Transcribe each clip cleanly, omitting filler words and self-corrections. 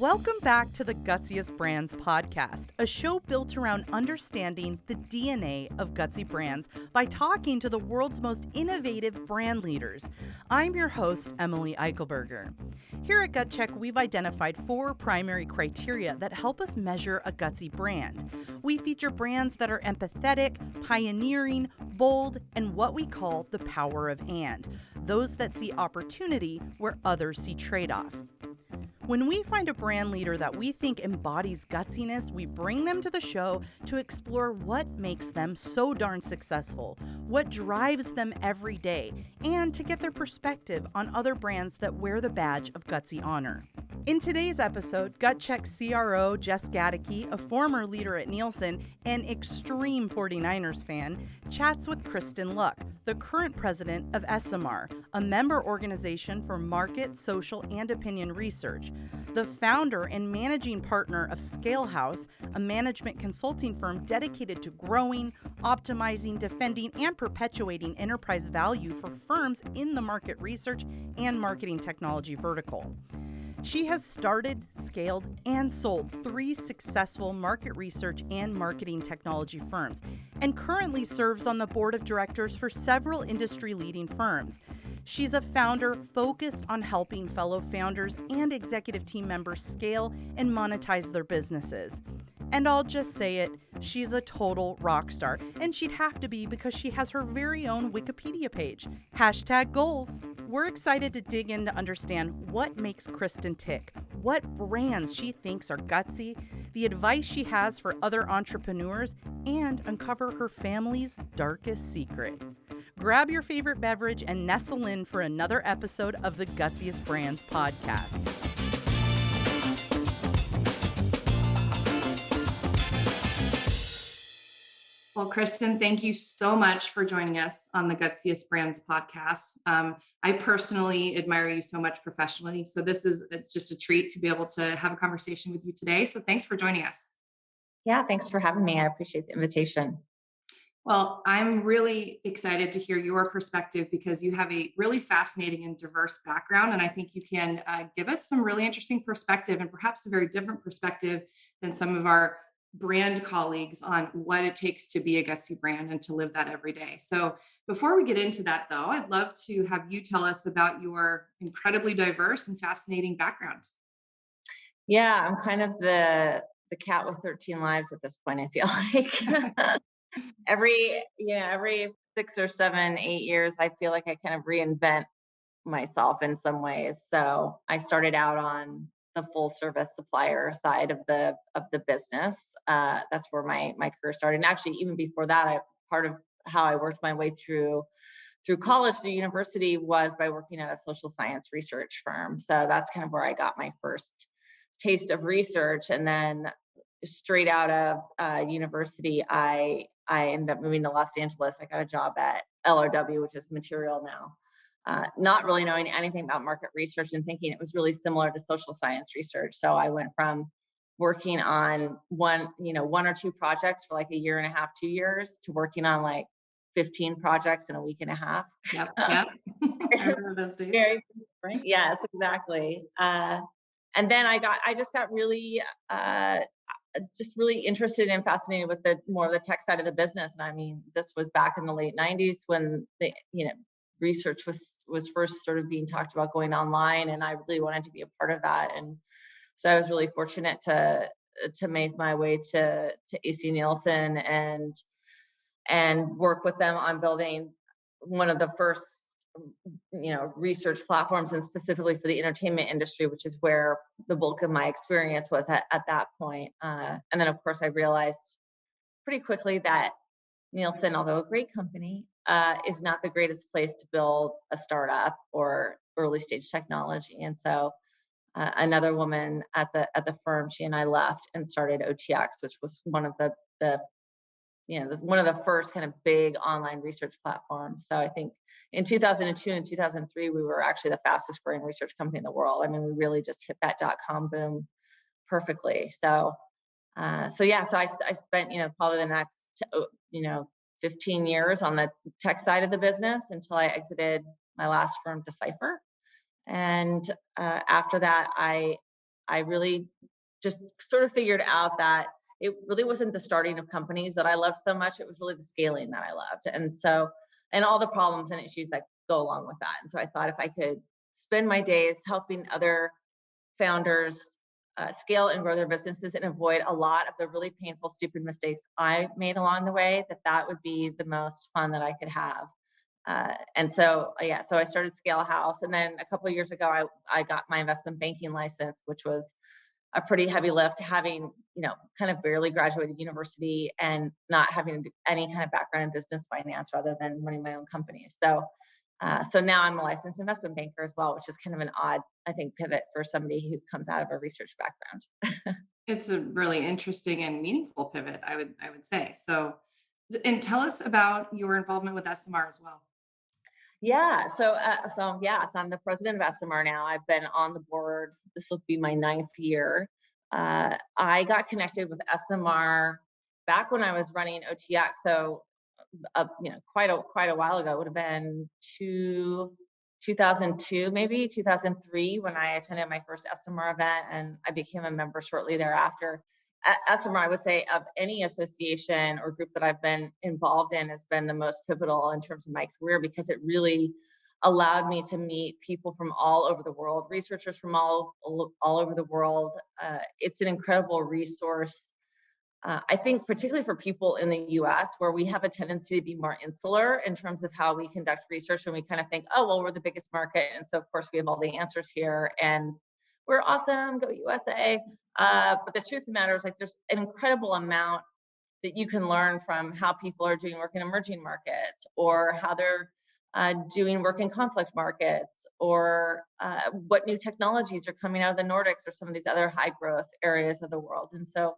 Welcome back to the Gutsiest Brands podcast, a show built around understanding the DNA of gutsy brands by talking to the world's most innovative brand leaders. I'm your host, Emily Eichelberger. Here at GutCheck, we've identified 4 primary criteria that help us measure a gutsy brand. We feature brands that are empathetic, pioneering, bold, and what we call the power of and, those that see opportunity where others see trade-off. When we find a brand leader that we think embodies gutsiness, we bring them to the show to explore what makes them so darn successful, what drives them every day, and to get their perspective on other brands that wear the badge of gutsy honor. In today's episode, GutCheck CRO Jess Gaedeke, a former leader at Nielsen and extreme 49ers fan, chats with Kristin Luck, the current president of ESOMAR, a member organization for market, social, and opinion research, the founder and managing partner of ScaleHouse, a management consulting firm dedicated to growing, optimizing, defending, and perpetuating enterprise value for firms in the market research and marketing technology vertical. She has started, scaled, and sold 3 successful market research and marketing technology firms, and currently serves on the board of directors for several industry-leading firms. She's a founder focused on helping fellow founders and executive team members scale and monetize their businesses. And I'll just say it, she's a total rock star, and she'd have to be because she has her very own Wikipedia page. #goals. We're excited to dig in to understand what makes Kristin tick, what brands she thinks are gutsy, the advice she has for other entrepreneurs, and uncover her family's darkest secret. Grab your favorite beverage and nestle in for another episode of the Gutsiest Brands podcast. Well, Kristin, thank you so much for joining us on the Gutsiest Brands podcast. I personally admire you so much professionally. So this is just a treat to be able to have a conversation with you today. So thanks for joining us. Yeah, thanks for having me. I appreciate the invitation. Well, I'm really excited to hear your perspective because you have a really fascinating and diverse background. And I think you can give us some really interesting perspective and perhaps a very different perspective than some of our brand colleagues on what it takes to be a gutsy brand and to live that every day. So before we get into that though, I'd love to have you tell us about your incredibly diverse and fascinating background. Yeah, I'm kind of the cat with 13 lives at this point, I feel like. every 6 or 7, 8 years, I feel like I kind of reinvent myself in some ways. So I started out on the full service supplier side of the business. That's where my career started. And actually, even before that, part of how I worked my way through college to university was by working at a social science research firm. So that's kind of where I got my first taste of research. And then straight out of university, I ended up moving to Los Angeles. I got a job at LRW, which is Material now. Not really knowing anything about market research and thinking it was really similar to social science research. So I went from working on one or 2 projects for like a year and a half, 2 years, to working on like 15 projects in a week and a half. Yep. I remember those days. Very different. Yes, exactly. And then I just got really interested and fascinated with the more of the tech side of the business. And I mean, this was back in the late 90s when research was first sort of being talked about going online, and I really wanted to be a part of that. And so I was really fortunate to make my way to AC Nielsen and work with them on building one of the first research platforms, and specifically for the entertainment industry, which is where the bulk of my experience was at that point. And then of course I realized pretty quickly that Nielsen, although a great company, is not the greatest place to build a startup or early stage technology. And so another woman at the firm, she and I left and started OTX, which was one of the first kind of big online research platforms. So I think in 2002 and 2003, we were actually the fastest growing research company in the world. I mean, we really just hit that .com boom perfectly. So I spent, probably the next, 15 years on the tech side of the business until I exited my last firm, Decipher. And after that, I really just sort of figured out that it really wasn't the starting of companies that I loved so much. It was really the scaling that I loved. And all the problems and issues that go along with that. And so I thought if I could spend my days helping other founders scale and grow their businesses and avoid a lot of the really painful, stupid mistakes I made along the way, that would be the most fun that I could have. So I started ScaleHouse. And then a couple of years ago, I got my investment banking license, which was a pretty heavy lift, having, kind of barely graduated university and not having any kind of background in business finance rather than running my own company. So now I'm a licensed investment banker as well, which is kind of an odd, I think, pivot for somebody who comes out of a research background. It's a really interesting and meaningful pivot, I would say. So, and tell us about your involvement with SMR as well. Yeah. So I'm the president of SMR now. I've been on the board. This will be my 9th year. I got connected with SMR back when I was running OTX. So, quite a while ago. It would have been 2002, maybe 2003, when I attended my first SMR event, and I became a member shortly thereafter. SMR, I would say, of any association or group that I've been involved in, has been the most pivotal in terms of my career, because it really allowed me to meet people from all over the world, researchers from all over the world. It's an incredible resource. I think particularly for people in the US, where we have a tendency to be more insular in terms of how we conduct research, and we kind of think, oh, well, we're the biggest market, and so of course we have all the answers here, and we're awesome, go USA. But the truth of the matter is, like, there's an incredible amount that you can learn from how people are doing work in emerging markets, or how they're doing work in conflict markets, or what new technologies are coming out of the Nordics or some of these other high growth areas of the world. And so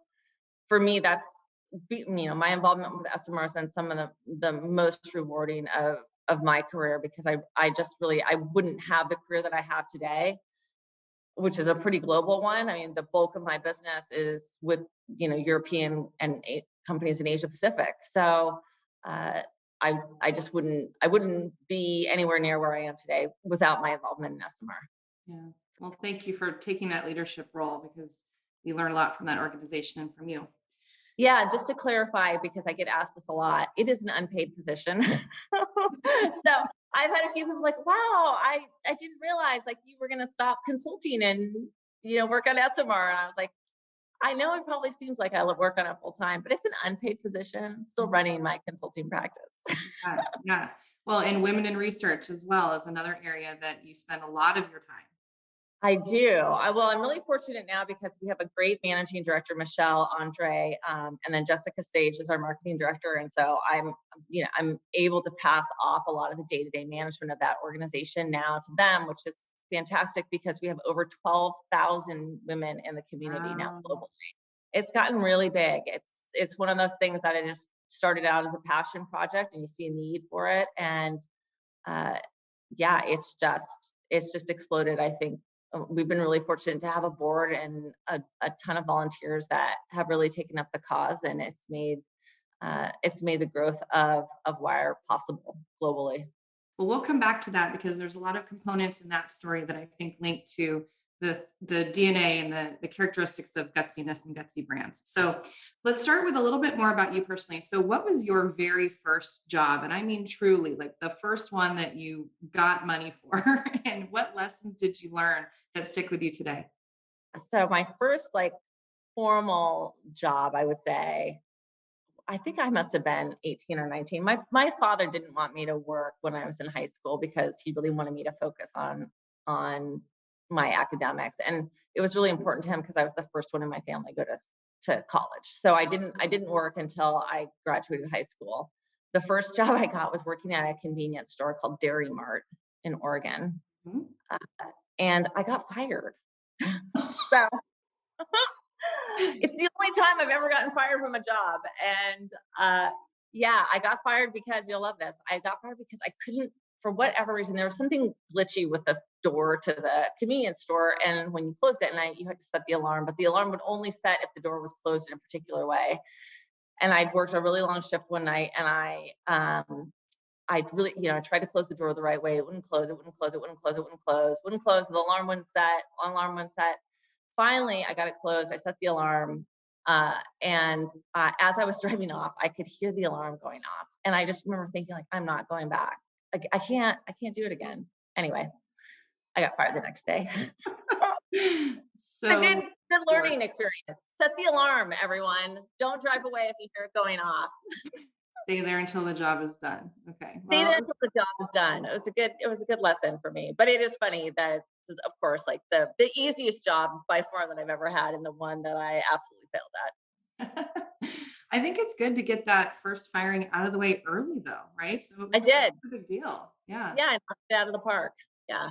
for me, that's, my involvement with SMR has been some of the most rewarding of my career, because I wouldn't have the career that I have today, which is a pretty global one. I mean, the bulk of my business is with, European and companies in Asia Pacific. So I wouldn't be anywhere near where I am today without my involvement in SMR. Yeah. Well, thank you for taking that leadership role, because we learn a lot from that organization and from you. Yeah, just to clarify, because I get asked this a lot, it is an unpaid position. So I've had a few people like, wow, I didn't realize, like, you were going to stop consulting and, work on SMR. And I was like, I know it probably seems like I work on it full time, but it's an unpaid position. I'm still running my consulting practice. Yeah. Well, and women in research as well is another area that you spend a lot of your time. I do. I'm really fortunate now, because we have a great managing director, Michelle, Andre, and then Jessica Sage is our marketing director. And so I'm able to pass off a lot of the day-to-day management of that organization now to them, which is fantastic, because we have over 12,000 women in the community now globally. It's gotten really big. It's one of those things that I just started out as a passion project, and you see a need for it. And it's just exploded. I think we've been really fortunate to have a board and a ton of volunteers that have really taken up the cause, and it's made the growth of Wire possible globally. Well, we'll come back to that, because there's a lot of components in that story that I think link to the DNA and the characteristics of gutsiness and gutsy brands. So let's start with a little bit more about you personally. So what was your very first job? And I mean, truly, like, the first one that you got money for, and what lessons did you learn that stick with you today? So my first, like, formal job, I would say, I think I must have been 18 or 19. My father didn't want me to work when I was in high school, because he really wanted me to focus on my academics. And it was really important to him, because I was the first one in my family to go to college. So I didn't work until I graduated high school. The first job I got was working at a convenience store called Dari Mart in Oregon. Mm-hmm. And I got fired. So it's the only time I've ever gotten fired from a job. And I got fired because, you'll love this. I got fired because I couldn't, for whatever reason, there was something glitchy with the door to the convenience store. And when you closed at night, you had to set the alarm, but the alarm would only set if the door was closed in a particular way. And I'd worked a really long shift one night, and I really, I tried to close the door the right way. It wouldn't close. The alarm wouldn't set. finally I got it closed. I set the alarm. And as I was driving off, I could hear the alarm going off. And I just remember thinking like, I'm not going back. I can't do it again. Anyway, I got fired the next day. It's a So good learning experience. Set the alarm, everyone. Don't drive away if you hear it going off. stay there until the job is done. Okay. Stay there Well, until the job is done. It was a good lesson for me. But it is funny that was, of course, like the easiest job by far that I've ever had, and the one that I absolutely failed at. I think it's good to get that first firing out of the way early though, right? So it I was did. a big deal. Yeah. Yeah, I knocked it out of the park. Yeah.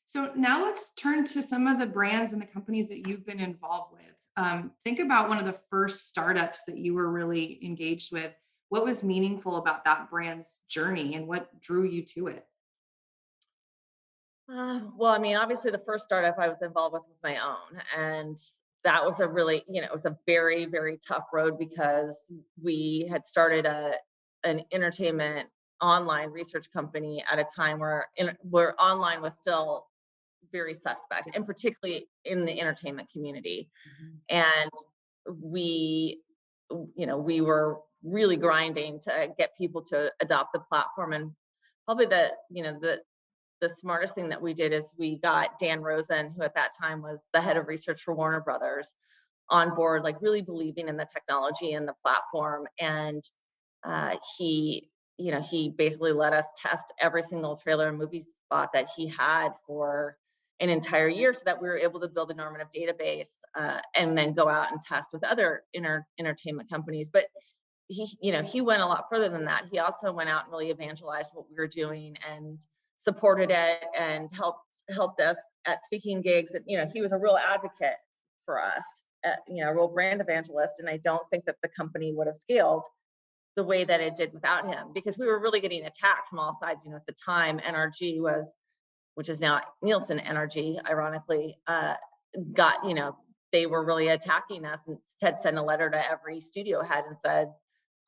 So now let's turn to some of the brands and the companies that you've been involved with. Think about one of the first startups that you were really engaged with. What was meaningful about that brand's journey and what drew you to it? Well, I mean, obviously, the first startup I was involved with was my own, and that was a really, it was a very, very tough road because we had started an entertainment online research company at a time where online was still very suspect, and particularly in the entertainment community. Mhm. And we, we were really grinding to get people to adopt the platform. And probably the smartest thing that we did is we got Dan Rosen, who at that time was the head of research for Warner Brothers, on board, like really believing in the technology and the platform. And he basically let us test every single trailer and movie spot that he had for an entire year, so that we were able to build a normative database, and then go out and test with other entertainment companies. But he went a lot further than that. He also went out and really evangelized what we were doing and supported it and helped us at speaking gigs. And he was a real advocate for us, a real brand evangelist. And I don't think that the company would have scaled the way that it did without him, because we were really getting attacked from all sides. At the time, NRG was, which is now Nielsen NRG, ironically, they were really attacking us and had sent a letter to every studio head and said,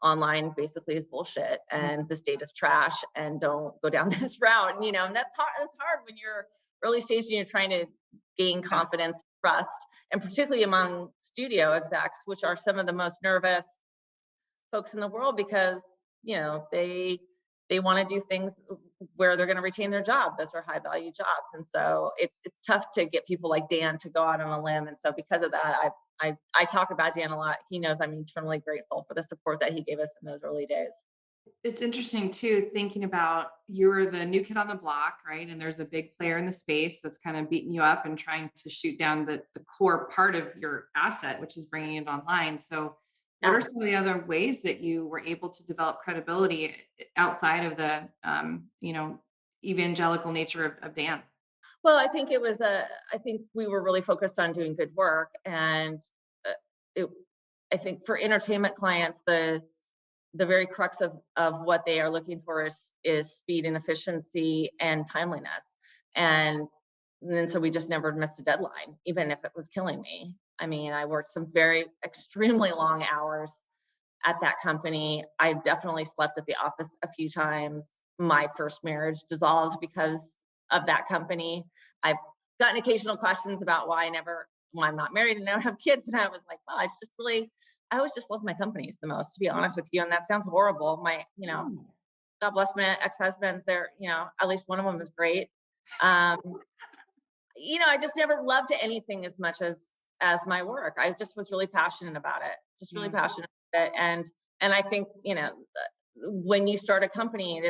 online basically is bullshit and this data's trash and don't go down this route. And that's hard. It's hard when you're early stage and you're trying to gain confidence, trust, and particularly among studio execs, which are some of the most nervous folks in the world, because they want to do things where they're going to retain their job. Those are high value jobs. And so it's tough to get people like Dan to go out on a limb. And so because of that, I talk about Dan a lot. He knows I'm eternally grateful for the support that he gave us in those early days. It's interesting too, thinking about you're the new kid on the block, right? And there's a big player in the space that's kind of beating you up and trying to shoot down the core part of your asset, which is bringing it online. So what are some of the other ways that you were able to develop credibility outside of the, evangelical nature of Dan? Well, I think I think we were really focused on doing good work. And I think for entertainment clients, the very crux of what they are looking for is speed and efficiency and timeliness. And then so we just never missed a deadline, even if it was killing me. I mean, I worked some very extremely long hours at that company. I definitely slept at the office a few times. My first marriage dissolved because of that company. I've gotten occasional questions about why I'm not married and don't have kids. And I was like, well, I always just love my companies the most, to be honest with you. And that sounds horrible. God bless my ex-husbands. They're, at least one of them is great. I just never loved anything as much as my work. I just was really passionate about it, just really passionate about it. And I think, when you start a company,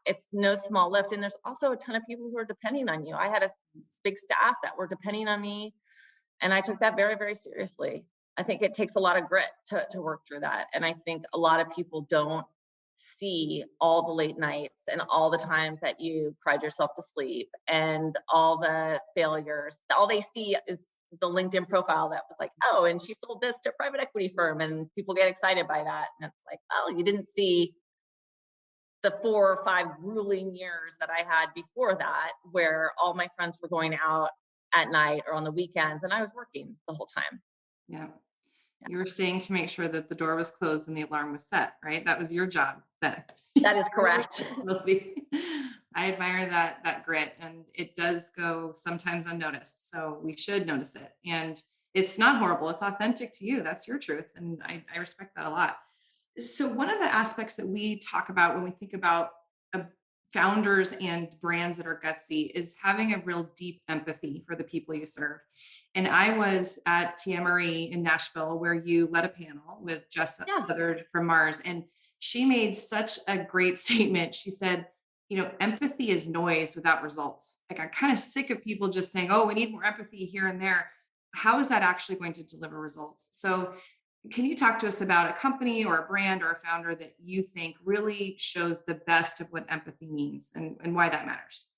it's no small lift. And there's also a ton of people who are depending on you. I had a big staff that were depending on me, and I took that very, very seriously. I think it takes a lot of grit to work through that. And I think a lot of people don't see all the late nights and all the times that you cried yourself to sleep and all the failures. All they see is the LinkedIn profile that was like, oh, and she sold this to a private equity firm, and people get excited by that. And it's like, well, you didn't see the 4 or 5 grueling years that I had before that, where all my friends were going out at night or on the weekends, and I was working the whole time. Yeah. You were staying to make sure that the door was closed and the alarm was set, right? That was your job then. That is correct. I admire that grit, and it does go sometimes unnoticed. So we should notice it. And it's not horrible. It's authentic to you. That's your truth. And I respect that a lot. So one of the aspects that we talk about when we think about uh, founders and brands that are gutsy is having a real deep empathy for the people you serve. And I was at Tia Marie in Nashville where you led a panel with Jess Yeah. Gaedeke from Mars, and she made such a great statement. She said, empathy is noise without results. Like, I'm kind of sick of people just saying, oh, we need more empathy here and there. How is that actually going to deliver results? So can you talk to us about a company or a brand or a founder that you think really shows the best of what empathy means and why that matters?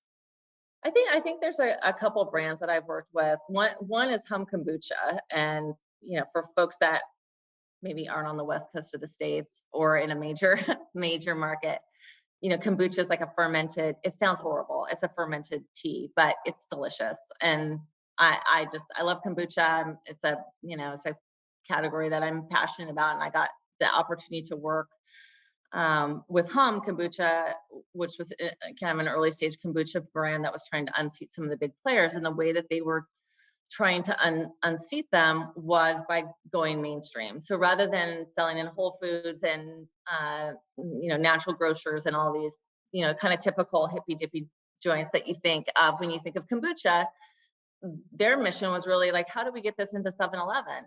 I think there's a couple of brands that I've worked with. One is Kombucha, and for folks that maybe aren't on the west coast of the states or in a major major market, kombucha is like a fermented. It sounds horrible. It's a fermented tea, but it's delicious, and I love kombucha. It's a category that I'm passionate about, and I got the opportunity to work with Kombucha, which was kind of an early stage kombucha brand that was trying to unseat some of the big players. And the way that they were trying to unseat them was by going mainstream. So rather than selling in Whole Foods and natural grocers and all these kind of typical hippy dippy joints that you think of when you think of kombucha, their mission was really like, how do we get this into 7-Eleven?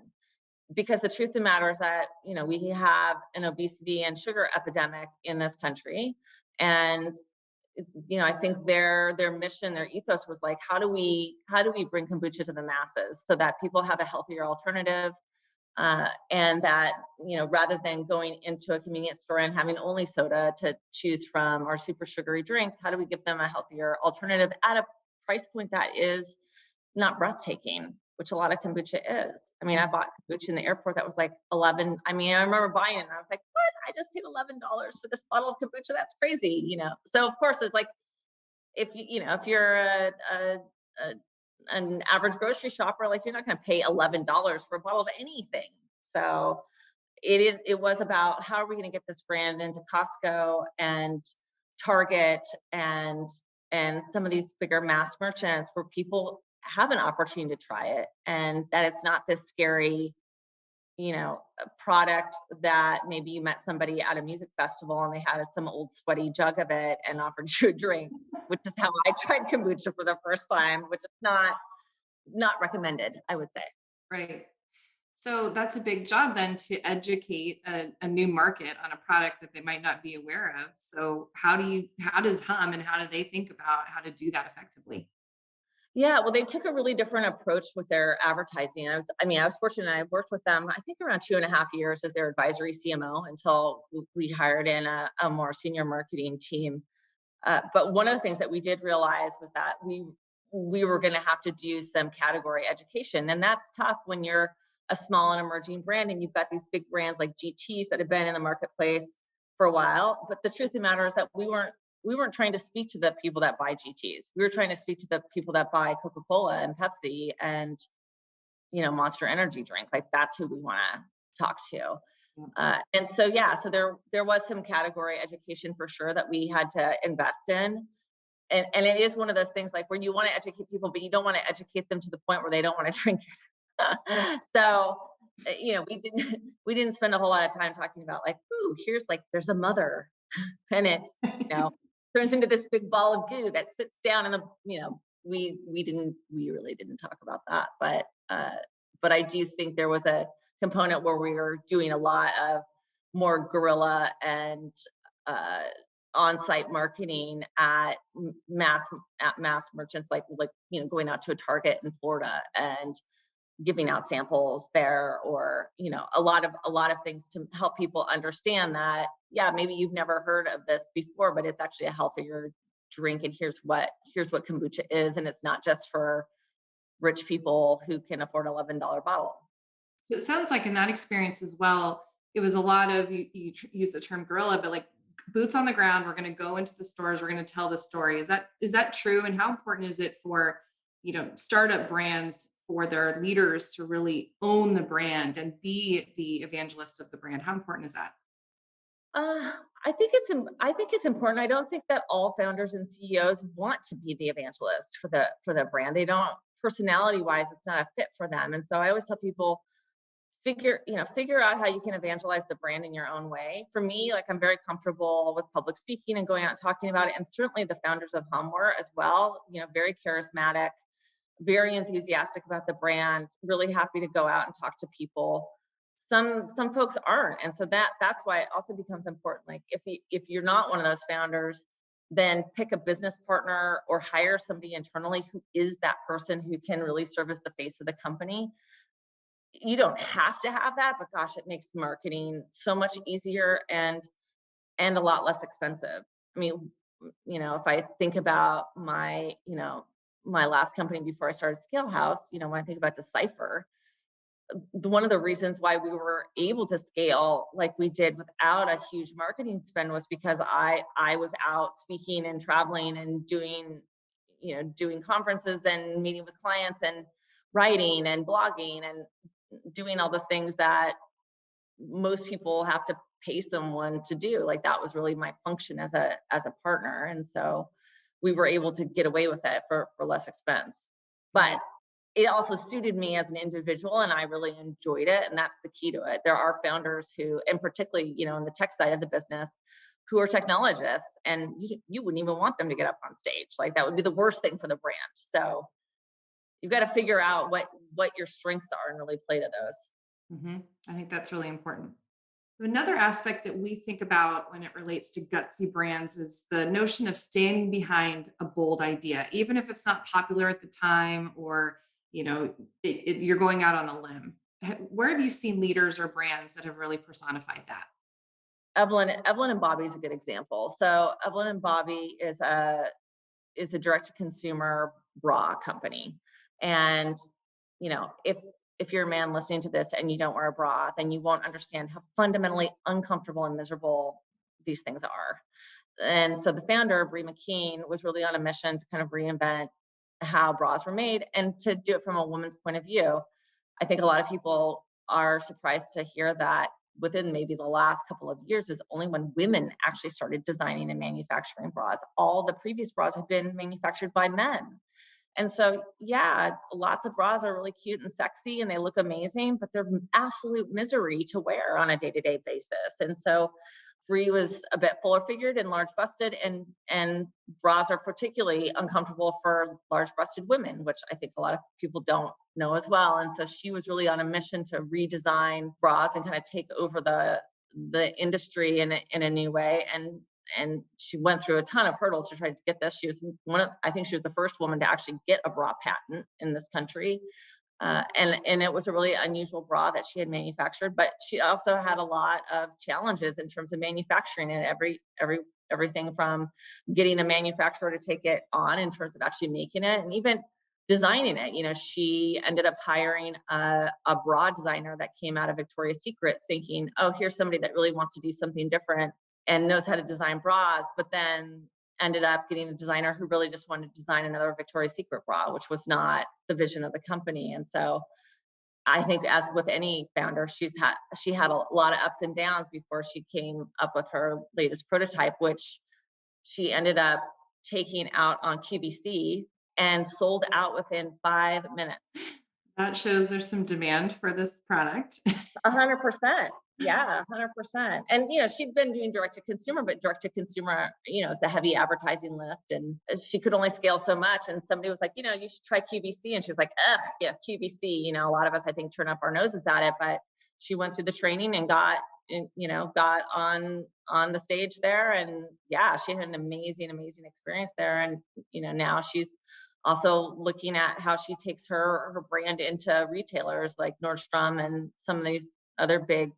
Because the truth of the matter is that we have an obesity and sugar epidemic in this country, and I think their mission, their ethos was like, how do we bring kombucha to the masses so that people have a healthier alternative, and that rather than going into a convenience store and having only soda to choose from or super sugary drinks, how do we give them a healthier alternative at a price point that is not breathtaking, which a lot of kombucha is. I mean, I bought kombucha in the airport that was like 11. I mean, I remember buying it and I was like, what? I just paid $11 for this bottle of kombucha. That's crazy, So of course it's like, if if you're an average grocery shopper, like you're not going to pay $11 for a bottle of anything. So it was about how are we going to get this brand into Costco and Target and some of these bigger mass merchants where people have an opportunity to try it, and that it's not this scary, a product that maybe you met somebody at a music festival and they had some old sweaty jug of it and offered you a drink, which is how I tried kombucha for the first time, which is not recommended, I would say. Right. So that's a big job then to educate a new market on a product that they might not be aware of. So how does and how do they think about how to do that effectively? Yeah, well, they took a really different approach with their advertising. I was fortunate. I worked with them, I think around 2.5 years as their advisory CMO until we hired in a more senior marketing team. But one of the things that we did realize was that we were going to have to do some category education. And that's tough when you're a small and emerging brand and you've got these big brands like GTs that have been in the marketplace for a while. But the truth of the matter is that we weren't trying to speak to the people that buy GTs. We were trying to speak to the people that buy Coca-Cola and Pepsi and, Monster Energy drink. Like that's who we want to talk to. And so, so there was some category education for sure that we had to invest in. And it is one of those things like where you want to educate people, but you don't want to educate them to the point where they don't want to drink it. So, we didn't spend a whole lot of time talking about like, ooh, here's like, there's a mother and it, turns into this big ball of goo that sits down in the, we really didn't talk about that. But I do think there was a component where we were doing a lot of more guerrilla and on-site marketing at mass merchants, like going out to a Target in Florida and giving out samples there, or a lot of things to help people understand that maybe you've never heard of this before, but it's actually a healthier drink, and here's what kombucha is, and it's not just for rich people who can afford $11 bottle. So it sounds like in that experience as well, it was a lot of, you use the term guerrilla, but like boots on the ground. We're going to go into the stores. We're going to tell the story. Is that true? And how important is it for, startup brands, for their leaders to really own the brand and be the evangelist of the brand? How important is that? I think it's important. I don't think that all founders and CEOs want to be the evangelist for the brand. They don't personality wise, it's not a fit for them. And so I always tell people, figure out how you can evangelize the brand in your own way. For me, like, I'm very comfortable with public speaking and going out and talking about it. And certainly the founders of Humware as well, very charismatic, very enthusiastic about the brand, really happy to go out and talk to people. Some folks aren't. And so that's why it also becomes important. Like, if you're not one of those founders, then pick a business partner or hire somebody internally who is that person who can really serve as the face of the company. You don't have to have that, but gosh, it makes marketing so much easier and a lot less expensive. I mean, if I think about my last company before I started ScaleHouse, when I think about Decipher, one of the reasons why we were able to scale like we did without a huge marketing spend was because I was out speaking and traveling and doing conferences and meeting with clients and writing and blogging and doing all the things that most people have to pay someone to do. Like, that was really my function as a partner. And so we were able to get away with it for less expense. But it also suited me as an individual, and I really enjoyed it. And that's the key to it. There are founders who, and particularly, in the tech side of the business, who are technologists, and you wouldn't even want them to get up on stage. Like, that would be the worst thing for the brand. So you've got to figure out what your strengths are and really play to those. I think that's really important. Another aspect that we think about when it relates to gutsy brands is the notion of standing behind a bold idea, even if it's not popular at the time, or you're going out on a limb. Where have you seen leaders or brands that have really personified that? Evelyn and Bobby is a good example. So Evelyn and Bobby is a direct to consumer bra company. And, if you're a man listening to this and you don't wear a bra, then you won't understand how fundamentally uncomfortable and miserable these things are. And so the founder, Brie McKean, was really on a mission to kind of reinvent how bras were made and to do it from a woman's point of view. I think a lot of people are surprised to hear that within maybe the last couple of years is only when women actually started designing and manufacturing bras. All the previous bras have been manufactured by men. And so, yeah, lots of bras are really cute and sexy and they look amazing, but they're absolute misery to wear on a day-to-day basis. And so Brie was a bit fuller figured and large busted, and bras are particularly uncomfortable for large breasted women, which I think a lot of people don't know as well. And so she was really on a mission to redesign bras and kind of take over the industry in a new way. And she went through a ton of hurdles to try to get this. I think she was the first woman to actually get a bra patent in this country. And it was a really unusual bra that she had manufactured, but she also had a lot of challenges in terms of manufacturing and everything from getting a manufacturer to take it on in terms of actually making it and even designing it. She ended up hiring a bra designer that came out of Victoria's Secret, thinking, oh, here's somebody that really wants to do something different and knows how to design bras, but then ended up getting a designer who really just wanted to design another Victoria's Secret bra, which was not the vision of the company. And so I think, as with any founder, she had a lot of ups and downs before she came up with her latest prototype, which she ended up taking out on QVC and sold out within 5 minutes. That shows there's some demand for this product. 100%. Yeah, 100%. And, she'd been doing direct to consumer, but direct to consumer, it's a heavy advertising lift and she could only scale so much. And somebody was like, you should try QVC. And she was like, ugh, yeah, QVC. A lot of us, I think, turn up our noses at it, but she went through the training and got on the stage there. And yeah, she had an amazing experience there. And, now she's also looking at how she takes her brand into retailers like Nordstrom and some of these other big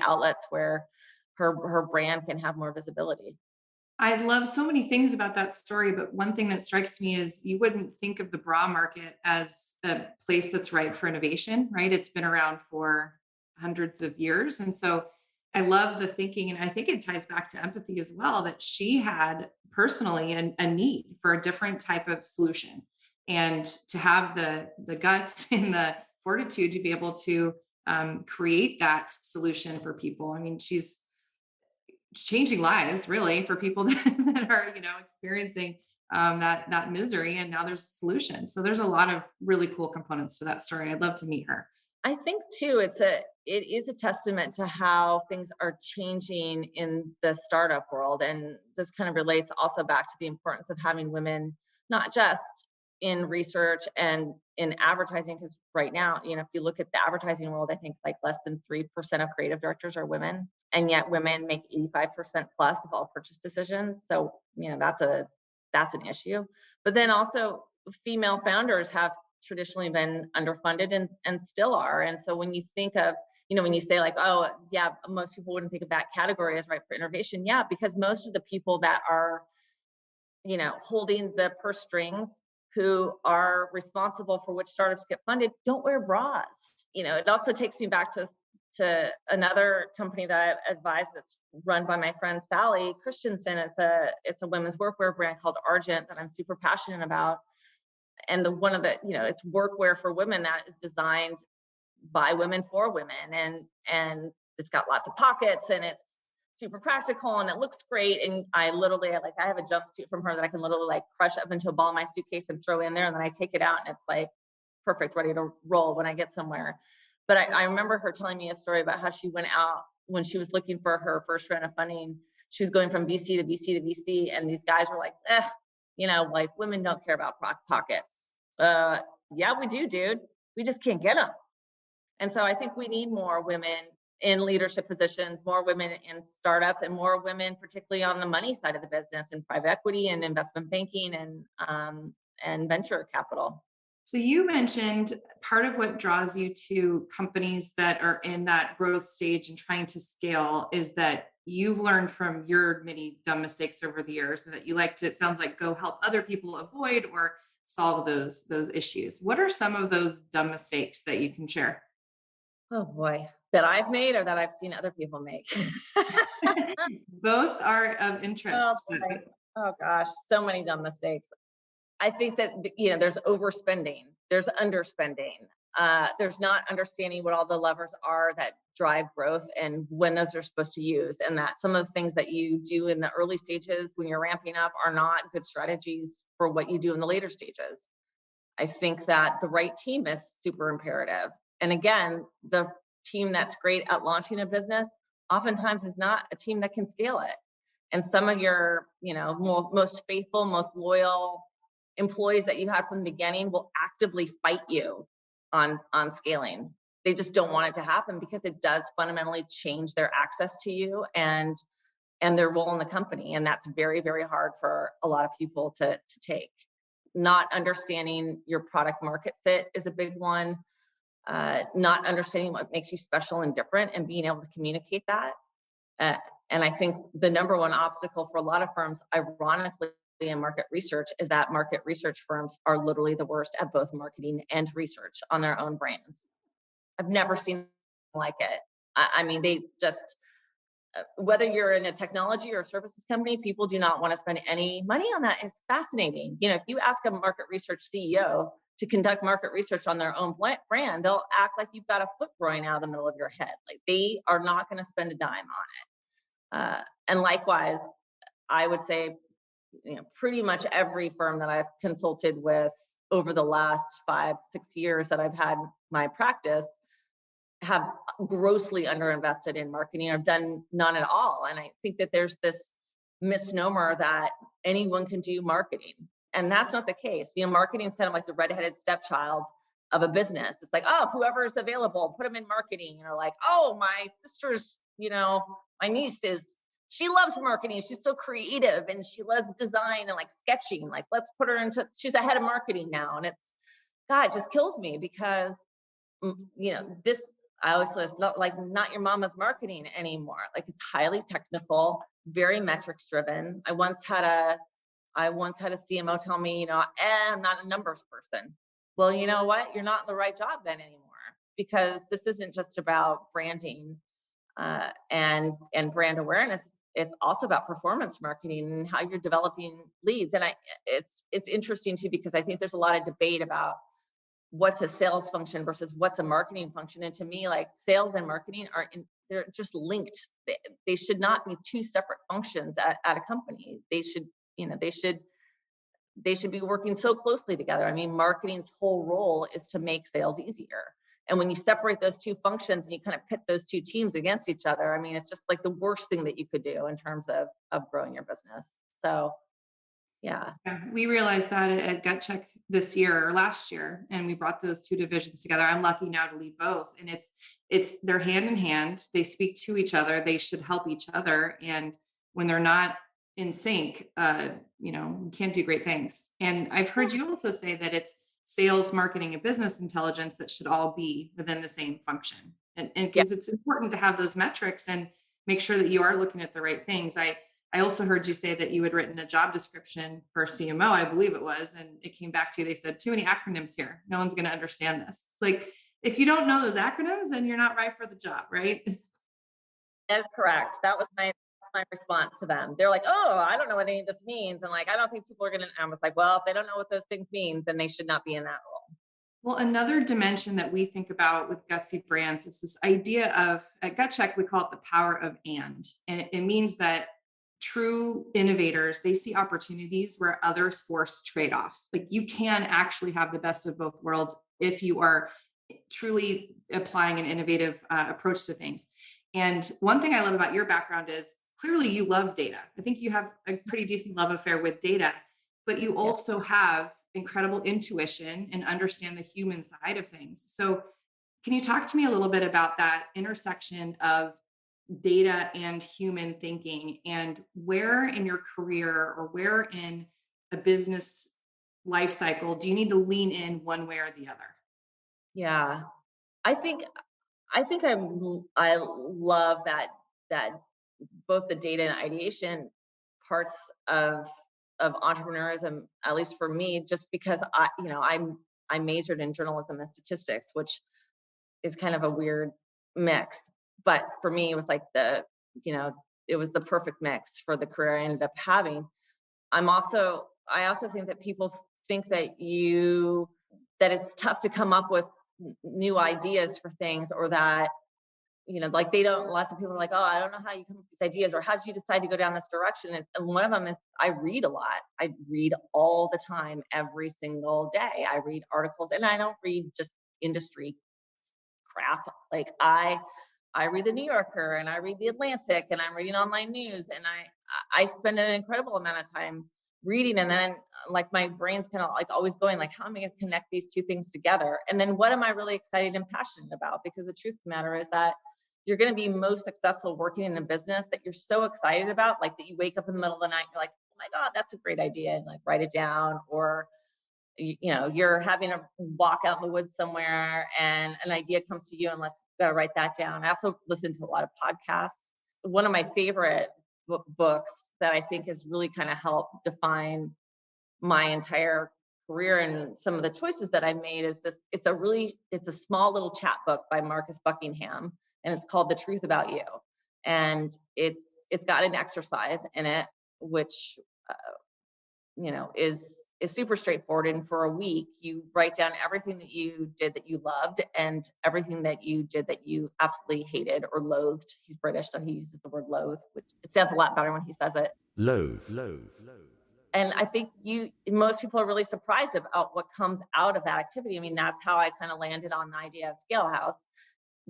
outlets where her brand can have more visibility. I love so many things about that story, but one thing that strikes me is you wouldn't think of the bra market as a place that's ripe for innovation, right? It's been around for hundreds of years. And so I love the thinking, and I think it ties back to empathy as well, that she had personally a need for a different type of solution, and to have the guts and the fortitude to be able to create that solution for people. I mean, she's changing lives really for people that are, experiencing that misery, and now there's a solution. So there's a lot of really cool components to that story. I'd love to meet her. I think too, it is a testament to how things are changing in the startup world. And this kind of relates also back to the importance of having women, not just in research and in advertising, because right now, if you look at the advertising world, I think like less than 3% of creative directors are women, and yet women make 85% plus of all purchase decisions. So, that's an issue. But then also female founders have traditionally been underfunded and still are. And so when you think of, when you say like, oh yeah, most people wouldn't think of that category as right for innovation. Yeah, because most of the people that are, holding the purse strings, who are responsible for which startups get funded, don't wear bras. It also takes me back to another company that I advise that's run by my friend Sally Christensen. It's a women's workwear brand called Argent that I'm super passionate about. And it's workwear for women that is designed by women for women, and it's got lots of pockets, and it's super practical, and it looks great. And I have a jumpsuit from her that I can literally like crush up into a ball in my suitcase and throw in there, and then I take it out, and it's like perfect, ready to roll when I get somewhere. But I remember her telling me a story about how she went out when she was looking for her first round of funding. She was going from VC to VC to VC, and these guys were like, like women don't care about pockets. Yeah, we do, dude. We just can't get them. And so I think we need more women in leadership positions, more women in startups, and more women, particularly on the money side of the business, in private equity and investment banking and venture capital. So you mentioned part of what draws you to companies that are in that growth stage and trying to scale is that you've learned from your many dumb mistakes over the years, and that you like to, it sounds like, go help other people avoid or solve those issues. What are some of those dumb mistakes that you can share? Oh boy, that I've made or that I've seen other people make? Both are of interest. Oh gosh, so many dumb mistakes. I think that there's overspending, there's underspending, there's not understanding what all the levers are that drive growth and when those are supposed to use, and that some of the things that you do in the early stages when you're ramping up are not good strategies for what you do in the later stages. I think that the right team is super imperative. And again, the team that's great at launching a business oftentimes is not a team that can scale it. And some of your, most faithful, most loyal employees that you had from the beginning will actively fight you on scaling. They just don't want it to happen because it does fundamentally change their access to you and their role in the company. And that's very, very hard for a lot of people to take. Not understanding your product market fit is a big one. Not understanding what makes you special and different and being able to communicate that. And I think the number one obstacle for a lot of firms, ironically, in market research, is that market research firms are literally the worst at both marketing and research on their own brands. I've never seen like it. I mean, they just, whether you're in a technology or a services company, people do not want to spend any money on that. It's fascinating. If you ask a market research CEO to conduct market research on their own brand, they'll act like you've got a foot growing out of the middle of your head. Like they are not going to spend a dime on it. And likewise, I would say, pretty much every firm that I've consulted with over the last 5-6 years that I've had my practice have grossly underinvested in marketing or done none at all. And I think that there's this misnomer that anyone can do marketing. And that's not the case. Marketing is kind of like the redheaded stepchild of a business. It's like, oh, whoever is available, put them in marketing. Like, oh, my sister's, my niece she loves marketing. She's so creative and she loves design and like sketching. Like, let's put her into, she's a head of marketing now. And it just kills me because, I always say it's not your mama's marketing anymore. Like it's highly technical, very metrics driven. I once had a CMO tell me, I'm not a numbers person. Well, you know what? You're not in the right job then anymore, because this isn't just about branding and brand awareness. It's also about performance marketing and how you're developing leads. And it's interesting too, because I think there's a lot of debate about what's a sales function versus what's a marketing function. And to me, like sales and marketing they're just linked. They should not be two separate functions at a company. They should they should be working so closely together. I mean, marketing's whole role is to make sales easier. And when you separate those two functions and you kind of pit those two teams against each other, I mean, it's just like the worst thing that you could do in terms of growing your business. So, yeah. Yeah, we realized that at GutCheck this year or last year, and we brought those two divisions together. I'm lucky now to lead both, and it's they're hand in hand. They speak to each other. They should help each other, and when they're not in sync, you can't do great things. And I've heard you also say that it's sales, marketing, and business intelligence that should all be within the same function, and Yeah. because it's important to have those metrics and make sure that you are looking at the right things. I also heard you say that you had written a job description for CMO, I believe it was, and it came back to you. They said, too many acronyms here. No one's going to understand this. It's like, if you don't know those acronyms, then you're not right for the job, right? That is correct. That was my response to them. They're like, oh, I don't know what any of this means. And like, I don't think people are going to, I was like, well, if they don't know what those things mean, then they should not be in that role. Well, another dimension that we think about with Gutsy Brands is this idea of, at GutCheck, we call it the power of and it means that true innovators, they see opportunities where others force trade-offs. Like, you can actually have the best of both worlds if you are truly applying an innovative approach to things. And one thing I love about your background is clearly you love data. I think you have a pretty decent love affair with data, but you also have incredible intuition and understand the human side of things. So can you talk to me a little bit about that intersection of data and human thinking, and where in your career or where in a business life cycle do you need to lean in one way or the other? Yeah. I think I love that both the data and ideation parts of entrepreneurism, at least for me, just because I majored in journalism and statistics, which is kind of a weird mix. But for me, it was like it was the perfect mix for the career I ended up having. I also think that people think that it's tough to come up with new ideas for things, or that, like lots of people are like, oh, I don't know how you come up with these ideas, or how did you decide to go down this direction? And one of them is I read a lot. I read all the time, every single day. I read articles, and I don't read just industry crap. Like I read the New Yorker, and I read the Atlantic, and I'm reading online news, and I spend an incredible amount of time reading. And then like my brain's kind of like always going like, how am I going to connect these two things together? And then what am I really excited and passionate about? Because the truth of the matter is that you're going to be most successful working in a business that you're so excited about, like that you wake up in the middle of the night, you're like, oh my God, that's a great idea, and like write it down. Or you're having a walk out in the woods somewhere and an idea comes to you, and let's gotta write that down. I also listen to a lot of podcasts. One of my favorite books that I think has really kind of helped define my entire career and some of the choices that I made is this. It's a small little chat book by Marcus Buckingham, and it's called The Truth About You. And it's got an exercise in it, which is super straightforward. And for a week, you write down everything that you did that you loved, and everything that you did that you absolutely hated or loathed. He's British, so he uses the word loathe, which it sounds a lot better when he says it. Loathe. And I think most people are really surprised about what comes out of that activity. I mean, that's how I kind of landed on the idea of ScaleHouse,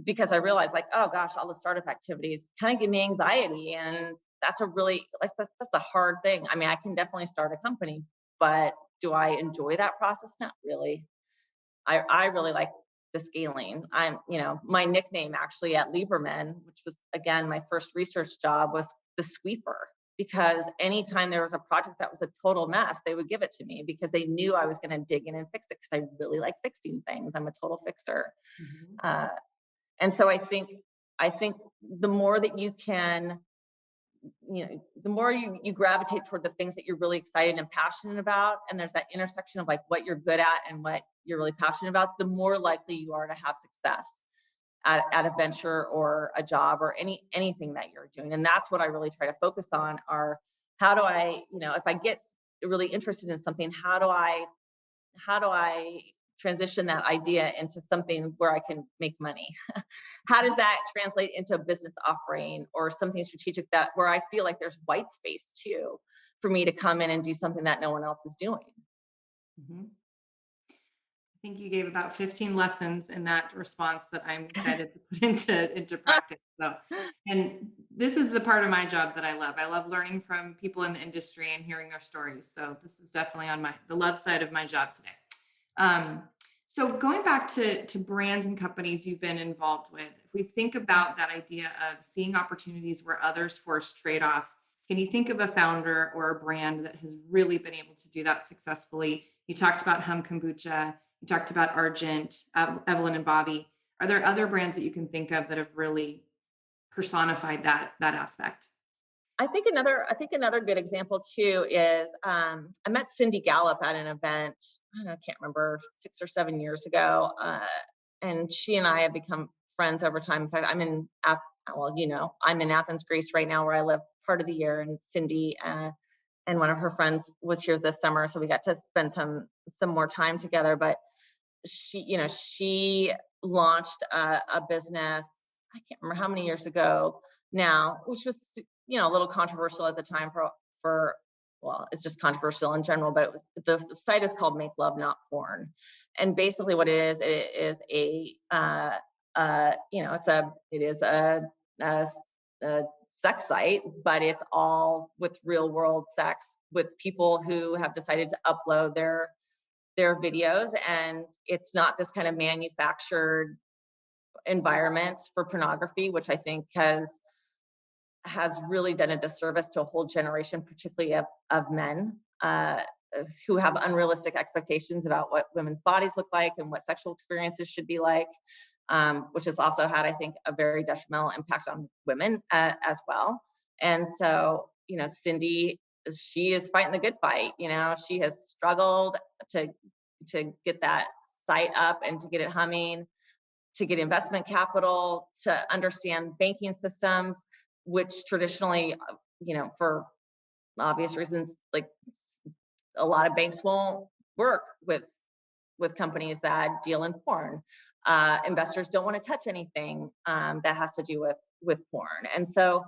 because I realized like, oh gosh, all the startup activities kind of give me anxiety. And that's that's a hard thing. I mean, I can definitely start a company, but do I enjoy that process? Not really. I really like the scaling. My nickname actually at Lieberman, which was again my first research job, was the sweeper, because anytime there was a project that was a total mess, they would give it to me because they knew I was going to dig in and fix it, because I really like fixing things. I'm a total fixer. Mm-hmm. And so I think the more that you can, the more you gravitate toward the things that you're really excited and passionate about, and there's that intersection of like what you're good at and what you're really passionate about, the more likely you are to have success at a venture or a job or anything that you're doing. And that's what I really try to focus on, are how do I, if I get really interested in something, how do I transition that idea into something where I can make money? How does that translate into a business offering or something strategic where I feel like there's white space too? for me to come in and do something that no one else is doing. Mhm. I think you gave about 15 lessons in that response that I'm excited to put into practice. So, and this is the part of my job that I love. I love learning from people in the industry and hearing their stories. So this is definitely on the love side of my job today. Um, so going back to brands and companies you've been involved with, if we think about that idea of seeing opportunities where others force trade-offs, can you think of a founder or a brand that has really been able to do that successfully? You talked about Kombucha. You talked about Argent, Evelyn and Bobby. Are there other brands that you can think of that have really personified that aspect? I think another good example too is I met Cindy Gallup at an event. I don't know, I can't remember, 6 or 7 years ago, and she and I have become friends over time. In fact, I'm in Athens, Greece right now, where I live part of the year, and Cindy and one of her friends was here this summer, so we got to spend some more time together. But she launched a business, I can't remember how many years ago now, which was, a little controversial at the time for, well, it's just controversial in general, but the site is called Make Love Not Porn. And basically what it is a sex site, but it's all with real world sex with people who have decided to upload their videos, and it's not this kind of manufactured environment for pornography, which I think has really done a disservice to a whole generation, particularly of men who have unrealistic expectations about what women's bodies look like and what sexual experiences should be like, which has also had, I think, a very detrimental impact on women as well. And so, Cindy, she is fighting the good fight. She has struggled to get that site up and to get it humming, to get investment capital, to understand banking systems, which traditionally, for obvious reasons, like a lot of banks won't work with companies that deal in porn. Investors don't want to touch anything that has to do with porn. And so,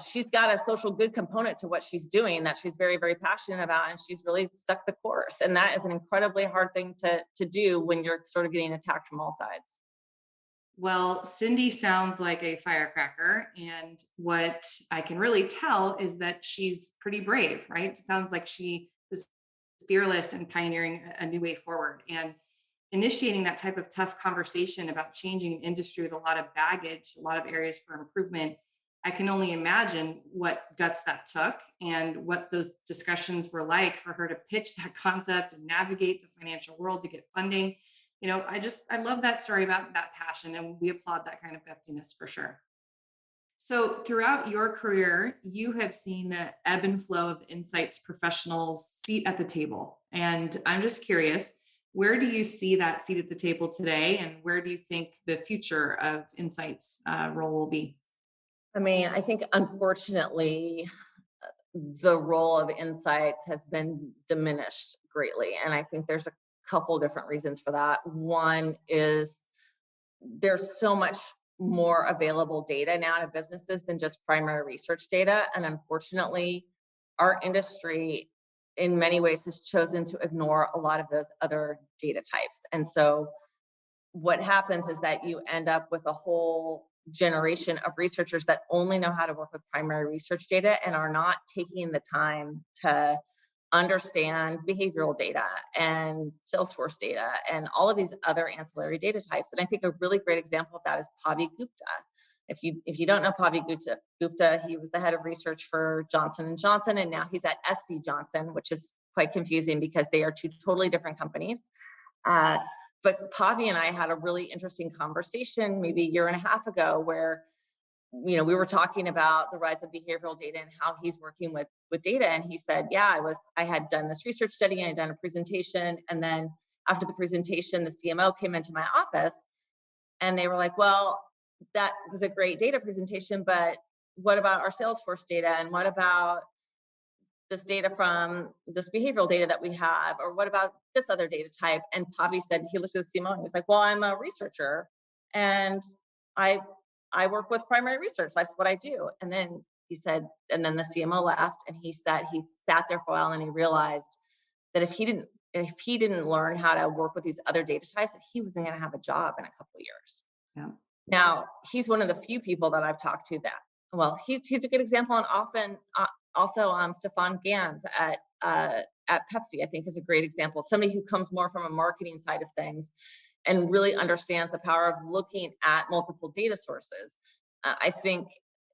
she's got a social good component to what she's doing that she's very, very passionate about, and she's really stuck the course. And that is an incredibly hard thing to do when you're sort of getting attacked from all sides. Well, Cindy sounds like a firecracker. And what I can really tell is that she's pretty brave, right? It sounds like she is fearless and pioneering a new way forward and initiating that type of tough conversation about changing an industry with a lot of baggage, a lot of areas for improvement. I can only imagine what guts that took and what those discussions were like for her to pitch that concept and navigate the financial world to get funding. I love that story about that passion, and we applaud that kind of gutsiness for sure. So throughout your career, you have seen the ebb and flow of insights professionals' seat at the table. And I'm just curious, where do you see that seat at the table today? And where do you think the future of insights role will be? I mean, I think unfortunately, the role of insights has been diminished greatly. And I think there's a couple different reasons for that. One is there's so much more available data now to businesses than just primary research data. And unfortunately, our industry in many ways has chosen to ignore a lot of those other data types. And so what happens is that you end up with a whole generation of researchers that only know how to work with primary research data and are not taking the time to understand behavioral data and Salesforce data and all of these other ancillary data types. And I think a really great example of that is Pavi Gupta. If you don't know Pavi Gupta, he was the head of research for Johnson & Johnson, and now he's at SC Johnson, which is quite confusing because they are two totally different companies. But Pavi and I had a really interesting conversation maybe a year and a half ago where, we were talking about the rise of behavioral data and how he's working with data. And he said, yeah, I had done this research study and I'd done a presentation. And then after the presentation, the CMO came into my office and they were like, well, that was a great data presentation, but what about our Salesforce data? And what about this data from this behavioral data that we have? Or what about this other data type? And Pavi said, he looked at the CMO and he was like, well, I'm a researcher and I work with primary research. That's what I do. And then He said, and then the CMO left, and he said he sat there for a while and he realized that if he didn't learn how to work with these other data types, that he wasn't going to have a job in a couple of years. Yeah. Now, he's one of the few people that I've talked to that, well, he's a good example, and often also Stefan Gans at Pepsi, I think, is a great example of somebody who comes more from a marketing side of things and really understands the power of looking at multiple data sources. I think,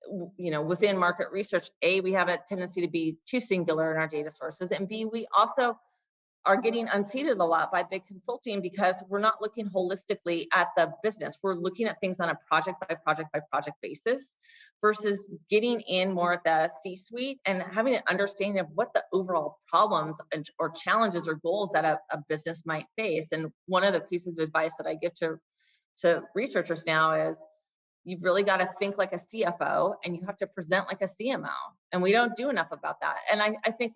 within market research, A, we have a tendency to be too singular in our data sources, and B, we also are getting unseated a lot by big consulting because we're not looking holistically at the business. We're looking at things on a project by project by project basis versus getting in more at the C-suite and having an understanding of what the overall problems or challenges or goals that a business might face. And one of the pieces of advice that I give to researchers now is you've really got to think like a CFO and you have to present like a CMO. And we don't do enough about that. And I think,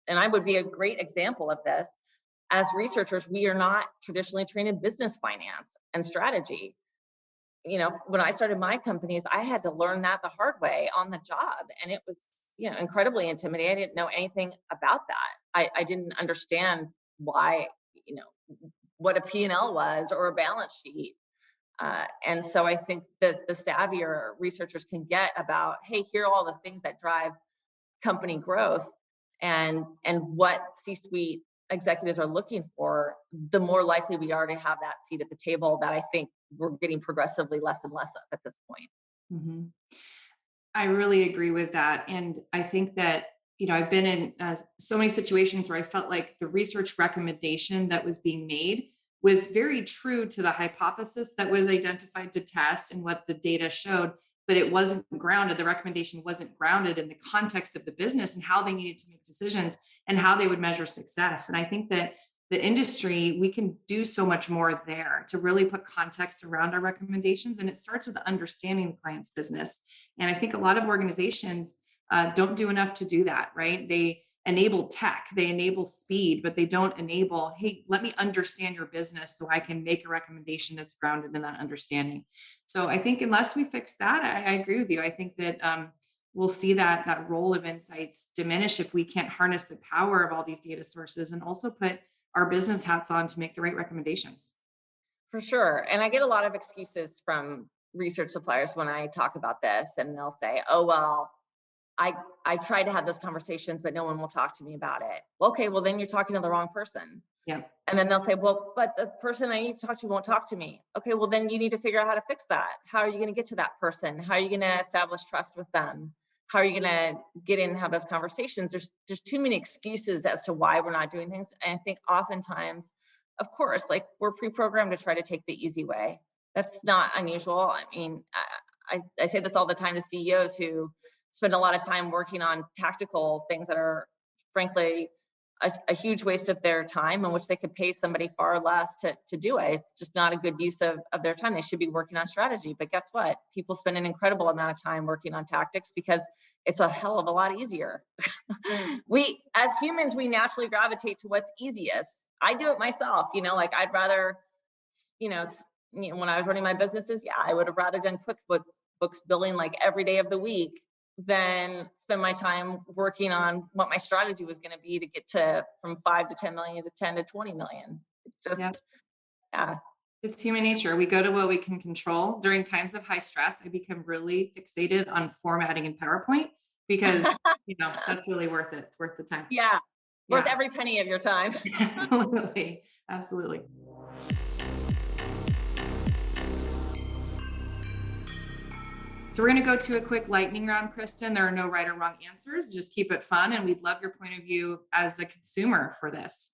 and I would be a great example of this. As researchers, we are not traditionally trained in business finance and strategy. When I started my companies, I had to learn that the hard way on the job. And it was, incredibly intimidating. I didn't know anything about that. I didn't understand why, what a P&L was or a balance sheet. And so I think that the savvier researchers can get about, hey, here are all the things that drive company growth and what C-suite executives are looking for, the more likely we are to have that seat at the table that I think we're getting progressively less and less of at this point. Mm-hmm. I really agree with that. And I think that, I've been in so many situations where I felt like the research recommendation that was being made was very true to the hypothesis that was identified to test and what the data showed, but it wasn't grounded. The recommendation wasn't grounded in the context of the business and how they needed to make decisions and how they would measure success. And I think that the industry, we can do so much more there to really put context around our recommendations. And it starts with understanding the client's business. And I think a lot of organizations don't do enough to do that, right? They enable tech, they enable speed, but they don't enable, hey, let me understand your business so I can make a recommendation that's grounded in that understanding. So I think unless we fix that, I agree with you. I think that we'll see that role of insights diminish if we can't harness the power of all these data sources and also put our business hats on to make the right recommendations. For sure. And I get a lot of excuses from research suppliers when I talk about this, and they'll say, oh, well, I tried to have those conversations, but no one will talk to me about it. Okay, well, then you're talking to the wrong person. Yeah. And then they'll say, well, but the person I need to talk to won't talk to me. Okay, well, then you need to figure out how to fix that. How are you going to get to that person? How are you going to establish trust with them? How are you going to get in and have those conversations? There's too many excuses as to why we're not doing things. And I think oftentimes, of course, like we're pre-programmed to try to take the easy way. That's not unusual. I mean, I say this all the time to CEOs who spend a lot of time working on tactical things that are frankly a huge waste of their time, in which they could pay somebody far less to do it. It's just not a good use of their time. They should be working on strategy. But guess what? People spend an incredible amount of time working on tactics because it's a hell of a lot easier. We, as humans, we naturally gravitate to what's easiest. I do it myself, like I'd rather, when I was running my businesses, I would have rather done QuickBooks billing like every day of the week than spend my time working on what my strategy was going to be to get to from 5 to 10 million to 10 to 20 million. It's just, It's human nature. We go to what we can control. During times of high stress, I become really fixated on formatting in PowerPoint because, that's really worth it. It's worth the time. Yeah. Worth every penny of your time. Absolutely. Absolutely. So we're going to go to a quick lightning round, Kristin. There are no right or wrong answers. Just keep it fun. And we'd love your point of view as a consumer for this.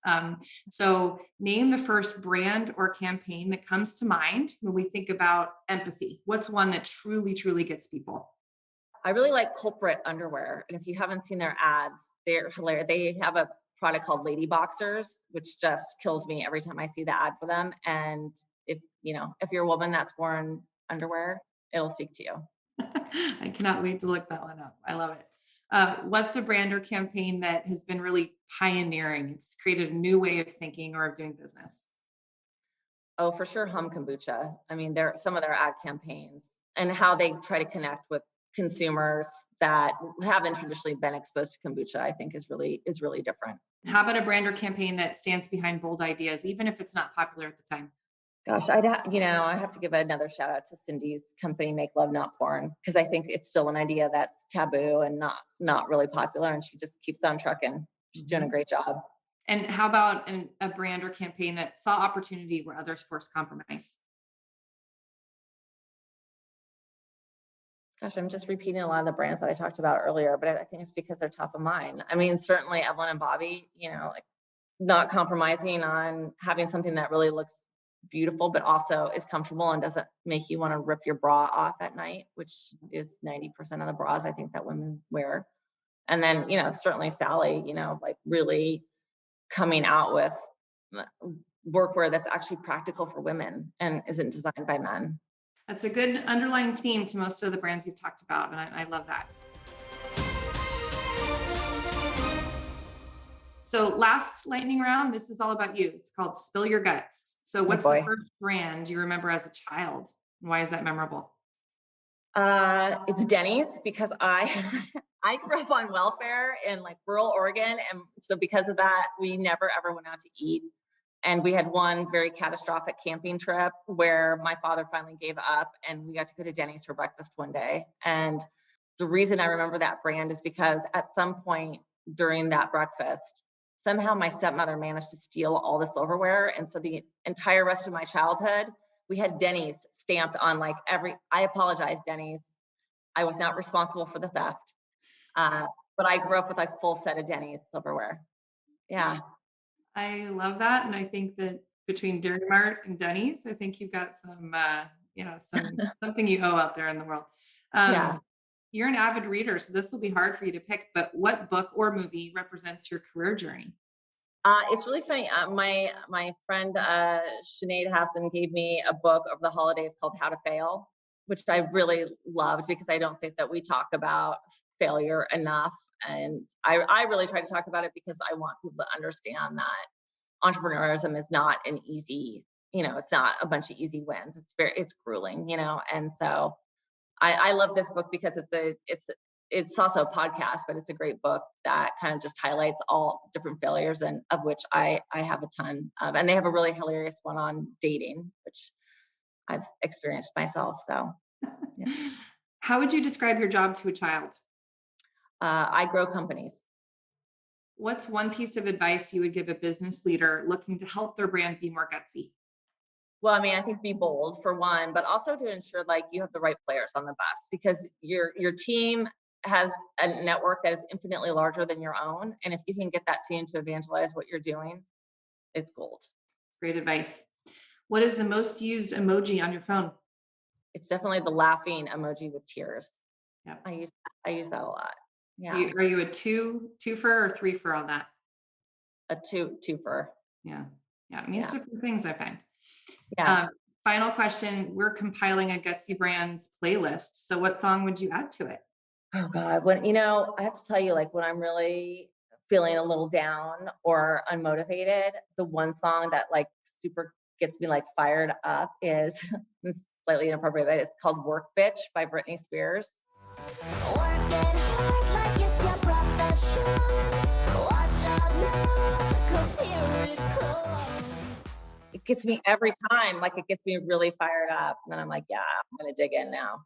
So name the first brand or campaign that comes to mind when we think about empathy. What's one that truly, truly gets people? I really like Culprit underwear. And if you haven't seen their ads, they're hilarious. They have a product called Lady Boxers, which just kills me every time I see the ad for them. And if you're a woman that's worn underwear, it'll speak to you. I cannot wait to look that one up. I love it. What's the brand or campaign that has been really pioneering? It's created a new way of thinking or of doing business. Oh, for sure. Kombucha. I mean, some of their ad campaigns and how they try to connect with consumers that haven't traditionally been exposed to kombucha, I think is really different. How about a brand or campaign that stands behind bold ideas, even if it's not popular at the time? Gosh, I have to give another shout out to Cindy's company, Make Love Not Porn, because I think it's still an idea that's taboo and not really popular, and she just keeps on trucking. She's doing a great job. And how about a brand or campaign that saw opportunity where others forced compromise? Gosh, I'm just repeating a lot of the brands that I talked about earlier, but I think it's because they're top of mind. I mean, certainly Evelyn and Bobby, like not compromising on having something that really looks beautiful, but also is comfortable and doesn't make you want to rip your bra off at night, which is 90% of the bras I think that women wear. And then, certainly Sally, like really coming out with workwear that's actually practical for women and isn't designed by men. That's a good underlying theme to most of the brands you've talked about, and I love that. So last lightning round, this is all about you. It's called Spill Your Guts. So what's the first brand you remember as a child? And why is that memorable? It's Denny's, because I grew up on welfare in like rural Oregon. And so because of that, we never ever went out to eat. And we had one very catastrophic camping trip where my father finally gave up and we got to go to Denny's for breakfast one day. And the reason I remember that brand is because at some point during that breakfast, somehow my stepmother managed to steal all the silverware. And so the entire rest of my childhood, we had Denny's stamped on like I apologize, Denny's. I was not responsible for the theft. But I grew up with like full set of Denny's silverware. Yeah. I love that. And I think that between Dari Mart and Denny's, I think you've got something you owe out there in the world. Yeah. You're an avid reader, so this will be hard for you to pick, but what book or movie represents your career journey? It's really funny. My friend Sinead Hassan gave me a book over the holidays called How to Fail, which I really loved because I don't think that we talk about failure enough. And I really try to talk about it because I want people to understand that entrepreneurship is not an easy, it's not a bunch of easy wins. It's grueling, and so I love this book because it's also a podcast, but it's a great book that kind of just highlights all different failures, and of which I have a ton of, and they have a really hilarious one on dating, which I've experienced myself. So yeah. How would you describe your job to a child? I grow companies. What's one piece of advice you would give a business leader looking to help their brand be more gutsy? Well, I mean, I think be bold for one, but also to ensure like you have the right players on the bus, because your team has a network that is infinitely larger than your own. And if you can get that team to evangelize what you're doing, it's gold. It's great advice. What is the most used emoji on your phone? It's definitely the laughing emoji with tears. Yeah, I use that a lot. Yeah. Are you a twofer or threefer on that? A twofer. Yeah. It means different things, I find. Yeah. Final question. We're compiling a Gutsy Brands playlist. So what song would you add to it? Oh God, I have to tell you, like when I'm really feeling a little down or unmotivated, the one song that like super gets me like fired up is slightly inappropriate, but it's called Work Bitch by Britney Spears. It gets me every time, like it gets me really fired up. And then I'm like, yeah, I'm going to dig in now.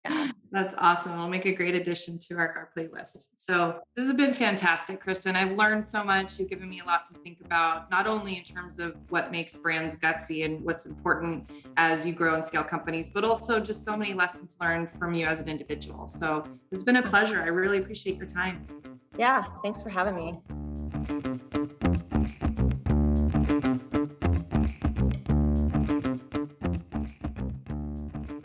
Yeah. That's awesome. It'll make a great addition to our playlist. So this has been fantastic, Kristin. I've learned so much. You've given me a lot to think about, not only in terms of what makes brands gutsy and what's important as you grow and scale companies, but also just so many lessons learned from you as an individual. So it's been a pleasure. I really appreciate your time. Yeah. Thanks for having me.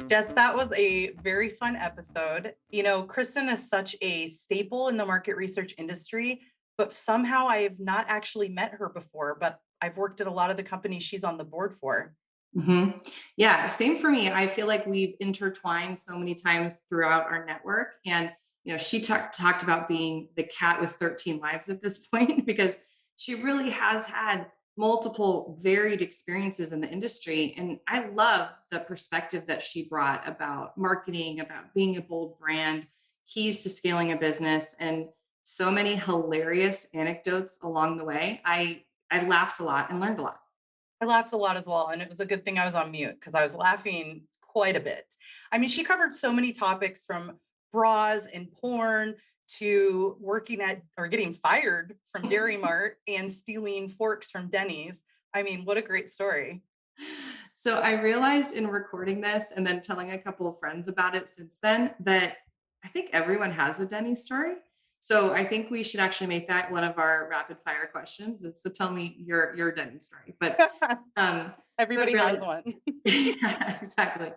Jess, that was a very fun episode. Kristin is such a staple in the market research industry, but somehow I have not actually met her before, but I've worked at a lot of the companies she's on the board for. Mm-hmm. Yeah, same for me. I feel like we've intertwined so many times throughout our network. And, she talked about being the cat with 13 lives at this point, because she really has had multiple varied experiences in the industry. And I love the perspective that she brought about marketing, about being a bold brand, keys to scaling a business, and so many hilarious anecdotes along the way. I laughed a lot and learned a lot. I laughed a lot as well, and it was a good thing I was on mute because I was laughing quite a bit. I mean, she covered so many topics from bras and porn to working at or getting fired from Dari Mart and stealing forks from Denny's. I mean, what a great story. So I realized in recording this and then telling a couple of friends about it since then that I think everyone has a Denny story. So I think we should actually make that one of our rapid fire questions. Is so tell me your Denny story. Um, but Everybody has really, one. yeah, exactly.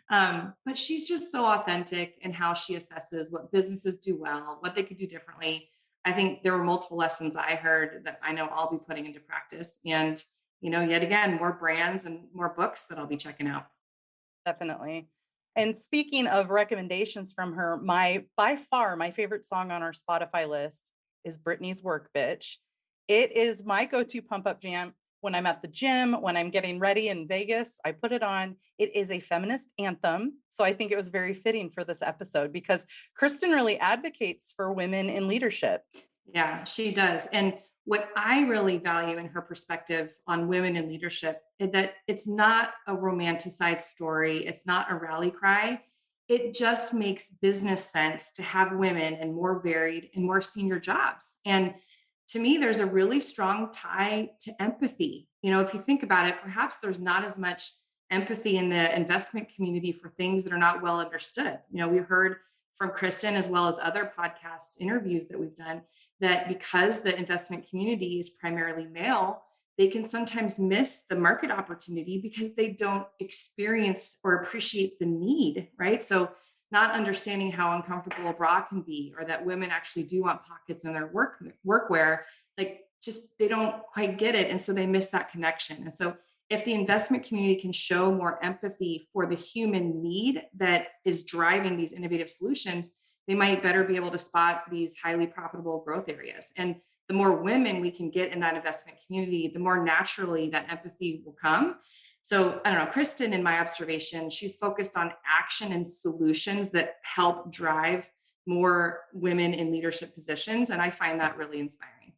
But she's just so authentic in how she assesses what businesses do well, what they could do differently. I think there were multiple lessons I heard that I know I'll be putting into practice. And, yet again, more brands and more books that I'll be checking out. Definitely. And speaking of recommendations from her, my by far my favorite song on our Spotify list is Britney's Work Bitch. It is my go-to pump up jam when I'm at the gym, when I'm getting ready in Vegas. I put it on. It is a feminist anthem. So I think it was very fitting for this episode because Kristen really advocates for women in leadership. Yeah, she does. And what I really value in her perspective on women in leadership is that it's not a romanticized story, it's not a rally cry. It just makes business sense to have women in more varied and more senior jobs. And to me, there's a really strong tie to empathy. If you think about it, perhaps there's not as much empathy in the investment community for things that are not well understood. We heard from Kristen as well as other podcast interviews that we've done that because the investment community is primarily male, they can sometimes miss the market opportunity because they don't experience or appreciate the need, right? So, not understanding how uncomfortable a bra can be, or that women actually do want pockets in their workwear, like just they don't quite get it, and so they miss that connection. And so, if the investment community can show more empathy for the human need that is driving these innovative solutions, they might better be able to spot these highly profitable growth areas. And the more women we can get in that investment community, the more naturally that empathy will come. So I don't know, Kristen, in my observation, she's focused on action and solutions that help drive more women in leadership positions. And I find that really inspiring.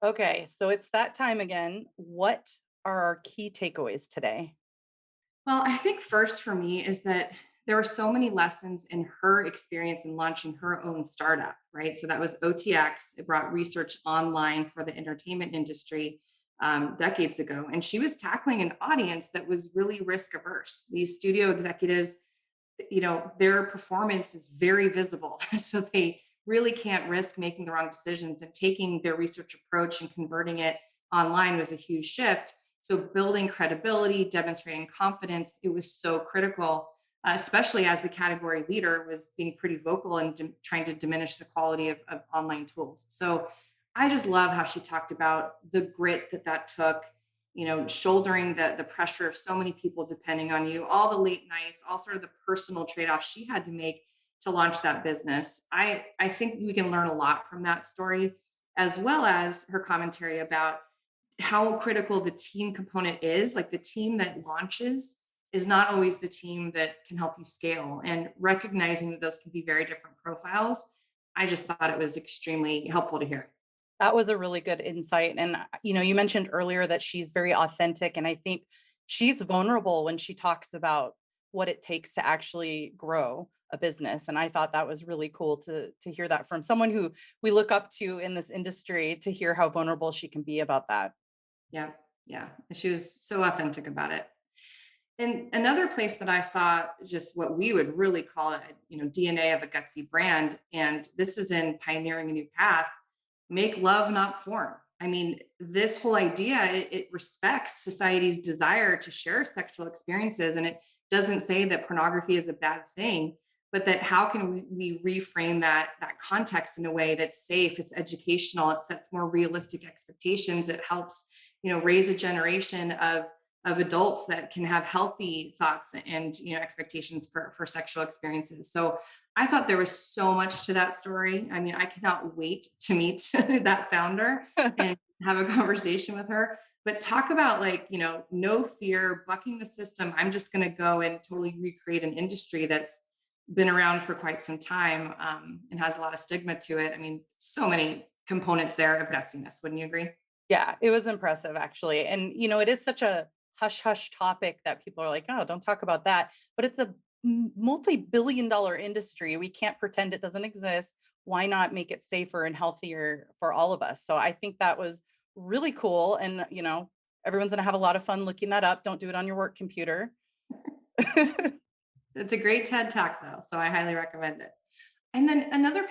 Okay, so it's that time again. What are our key takeaways today? Well, I think first for me is that there were so many lessons in her experience in launching her own startup, right? So that was OTX. It brought research online for the entertainment industry decades ago. And she was tackling an audience that was really risk averse. These studio executives, their performance is very visible. So they really can't risk making the wrong decisions, and taking their research approach and converting it online was a huge shift. So building credibility, demonstrating confidence, it was so critical, especially as the category leader was being pretty vocal and trying to diminish the quality of online tools. So I just love how she talked about the grit that took, shouldering the pressure of so many people depending on you, all the late nights, all sort of the personal trade-offs she had to make to launch that business. I think we can learn a lot from that story, as well as her commentary about how critical the team component is. Like the team that launches is not always the team that can help you scale, and recognizing that those can be very different profiles. I just thought it was extremely helpful to hear. That was a really good insight. And, you mentioned earlier that she's very authentic. And I think she's vulnerable when she talks about what it takes to actually grow a business. And I thought that was really cool to hear that from someone who we look up to in this industry, to hear how vulnerable she can be about that. Yeah. Yeah. And she was so authentic about it. And another place that I saw just what we would really call it, DNA of a gutsy brand. And this is in Pioneering a New Path: make love, not porn. I mean, this whole idea, it respects society's desire to share sexual experiences. And it doesn't say that pornography is a bad thing, but that how can we reframe that context in a way that's safe, it's educational, it sets more realistic expectations, it helps, raise a generation of adults that can have healthy thoughts and expectations for sexual experiences. So I thought there was so much to that story. I mean, I cannot wait to meet that founder and have a conversation with her. But talk about like, no fear, bucking the system. I'm just going to go and totally recreate an industry that's been around for quite some time, and has a lot of stigma to it. I mean, so many components there of gutsiness. Wouldn't you agree? Yeah, it was impressive actually. And it is such a hush hush topic that people are like, "Oh, don't talk about that." But it's a multi-billion dollar industry. We can't pretend it doesn't exist. Why not make it safer and healthier for all of us? So I think that was really cool, and everyone's going to have a lot of fun looking that up. Don't do it on your work computer. It's a great TED Talk though, so I highly recommend it. And then another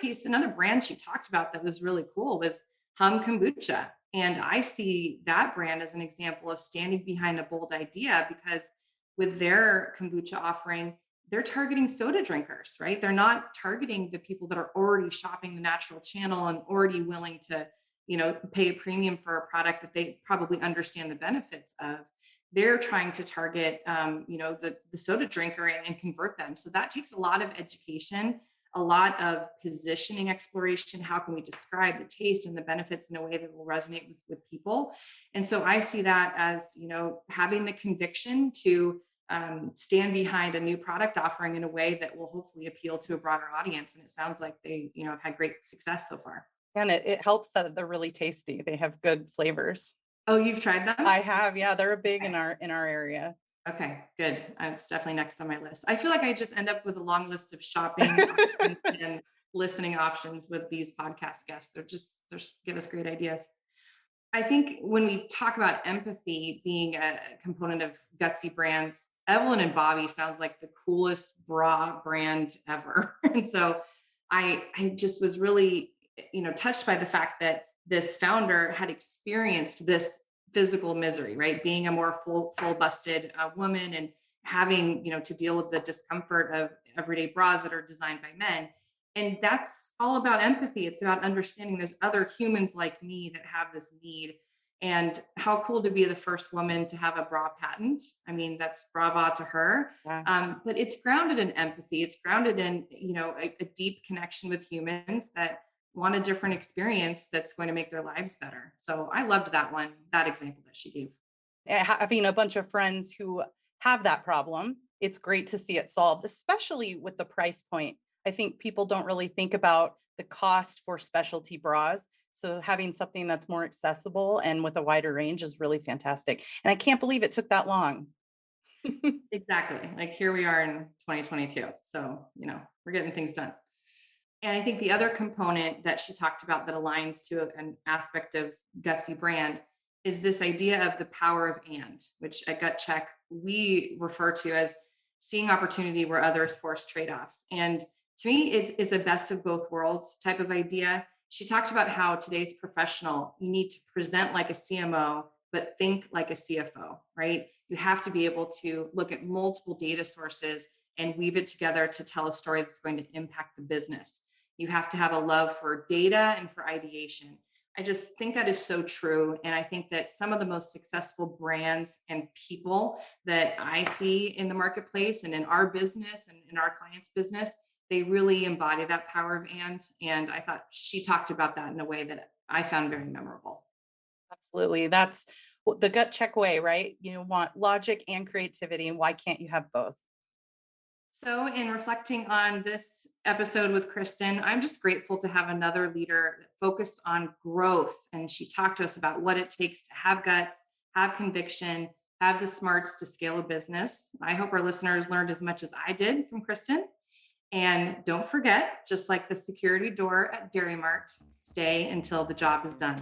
brand she talked about that was really cool was Kombucha. And I see that brand as an example of standing behind a bold idea, because with their kombucha offering, they're targeting soda drinkers, right? They're not targeting the people that are already shopping the natural channel and already willing to, pay a premium for a product that they probably understand the benefits of. They're trying to target, the soda drinker and convert them. So that takes a lot of education, a lot of positioning exploration. How can we describe the taste and the benefits in a way that will resonate with people? And so I see that as, having the conviction to stand behind a new product offering in a way that will hopefully appeal to a broader audience. And it sounds like they, have had great success so far. And it helps that they're really tasty. They have good flavors. Oh, you've tried them? I have, yeah. They're big Okay. in our area. Okay, good. It's definitely next on my list. I feel like I just end up with a long list of shopping options and listening options with these podcast guests. They're just give us great ideas. I think when we talk about empathy being a component of Gutsy Brands, Evelyn and Bobby sounds like the coolest bra brand ever. And so I just was really, touched by the fact that this founder had experienced this physical misery, right? Being a more full busted woman and having, to deal with the discomfort of everyday bras that are designed by men. And that's all about empathy. It's about understanding there's other humans like me that have this need. And how cool to be the first woman to have a bra patent. I mean, that's brava to her. Yeah. But it's grounded in empathy. It's grounded in, a deep connection with humans that want a different experience that's going to make their lives better. So I loved that example that she gave. Having a bunch of friends who have that problem, it's great to see it solved, especially with the price point. I think people don't really think about the cost for specialty bras. So having something that's more accessible and with a wider range is really fantastic. And I can't believe it took that long. Exactly. Like here we are in 2022. So, we're getting things done. And I think the other component that she talked about that aligns to an aspect of Gutsy brand is this idea of the power of which at GutCheck we refer to as seeing opportunity where others force trade-offs. And to me, it is a best of both worlds type of idea. She talked about how today's professional, you need to present like a CMO, but think like a CFO, right? You have to be able to look at multiple data sources and weave it together to tell a story that's going to impact the business. You have to have a love for data and for ideation. I just think that is so true. And I think that some of the most successful brands and people that I see in the marketplace and in our business and in our clients' business, they really embody that power of and I thought she talked about that in a way that I found very memorable. Absolutely. That's the gut check way, right? You want logic and creativity. And why can't you have both? So, in reflecting on this episode with Kristin, I'm just grateful to have another leader focused on growth. And she talked to us about what it takes to have guts, have conviction, have the smarts to scale a business. I hope our listeners learned as much as I did from Kristin. And don't forget, just like the security door at Dari Mart, stay until the job is done.